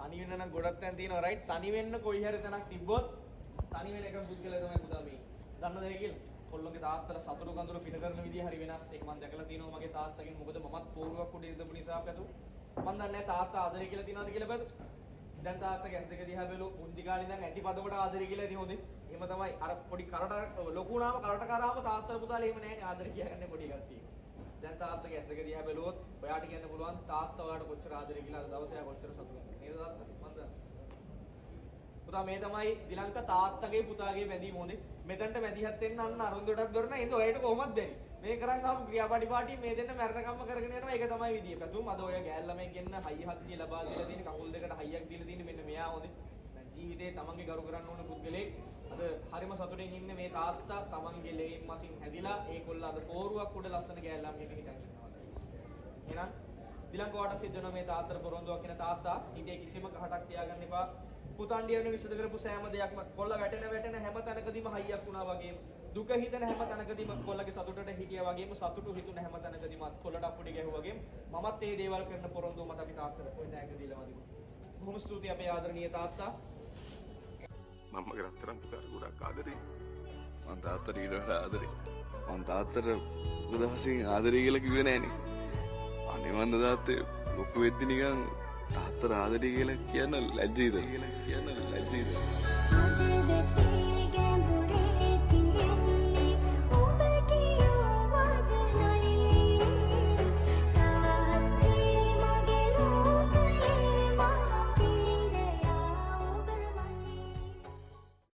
තනි වෙන්න නම් ගොඩක් තැන් තියෙනවා රයිට්. තනි වෙන්න කොයි හරි තැනක් තිබ්බොත් තනි වෙන එක පුද්ගලයා තමයි පුතා මේ. දන්නවද ඒ කියලා? කොල්ලොන්ගේ තාත්තලා සතුරු කඳුරු පිට කරන විදිය හරි වෙනස්. ඒක මම දැකලා තියෙනවා මගේ තාත්තගෙන්. මොකද මමත් පෝරුවක් උඩ ඉඳපු නිසා පැතු. මම දන්නේ නැහැ තාත්තා ආදරේ කියලා තියනවද කියලා පැතු. දැන් තාත්තගේ ඇස් දෙක දිහා බැලුවොත් පුංචි කාලේ ඉඳන් ඇති පදමට ආදරේ කියලා ඉතින් හොඳේ. එහෙම තමයි අර පොඩි කරට ලොකු වුණාම කරට කරාම තාත්තලා පුතාලා එහෙම නැහැ නේ ආදරේ කියගන්නේ පොඩි එකක් තියෙනවා. දැන් තාත්තගේ ඇස් දෙක දිහා බැලුවොත් ඔයාට කියන්න පුළුවන් තාත්තා ඔයාට කොච්චර ආදරේ කියලා අද දවසේ කොච්චර සතුටු වෙනවද නේද තාත්තා? මන්ද පුතා මේ තමයි දිලංක තාත්තගේ පුතාගේ බැඳීම හොඳේ. මෙතනට මැදිහත් වෙන්න අන්න අරුන්දටත් දොරන ඉතින් ඔයාට කොහොමද බැරි? මේ කරන් ආපු ක්‍රියාපටිපාටි මේ දෙන්න මරණකම්ම කරගෙන යනවා. ඒක තමයි විදිය. පැතුම් අද ඔය ගෑල් ළමයි ගෙන්න හයියක් දිය ලබා දීලා තියෙන කකුල් දෙකට හයියක් දීලා තියෙන මෙන්න මෙයා හොඳේ. දැන් ජීවිතේ තමන්ගේ ගරු කරන්න ඕන පුද්ගලෙක් අද හරිම සතුටින් ඉන්නේ මේ තාත්තා තමන්ගේ ලේන් මසින් හැදිලා ඒකොල්ල අද පෝරුවක් උඩ ලස්සන ගෑල් ළමයෙක් හිටන් ඉන්නවා. එහෙනම් දිලංක වට සිද්ධ වෙන මේ තාත්තට පොරොන්දුවක් කියන තාත්තා හිතේ කිසිම කහටක් තියාගන්න එපා. පුතන්ඩිය වෙන විසඳ කරපු සෑම දෙයක්ම කොල්ල වැටෙන හැම තැනකදීම හයියක් වුණා වගේම දුක හිතෙන හැම තැනකදීම කොල්ලගේ සතුටට හිටියා වගේම සතුටු හිතුන හැම තැනකදීම කොල්ලට අපුඩි ගැහුවා වගේම මමත් මේ දේවල් කරන පොරොන්දුව මත අපි තාත්තට පොඩි ටැග් දීලා වදිමු. බොහොම ස්තුතියි අපේ ආදරණීය තාත්තා. මම්මගේ රත්තරන් පුතාට ගොඩක් ආදරේ. මං තාත්තට ඊට වඩා ආදරේ. මං තාත්තට උදහසින් ආදරේ කියලා කිව්වේ නෑනේ. අනේ මන්ද තාත්තේ ලොකු වෙද්දි නිකන් තාත්තට ආදරේ කියලා කියන්න ලැජ්ජයිද?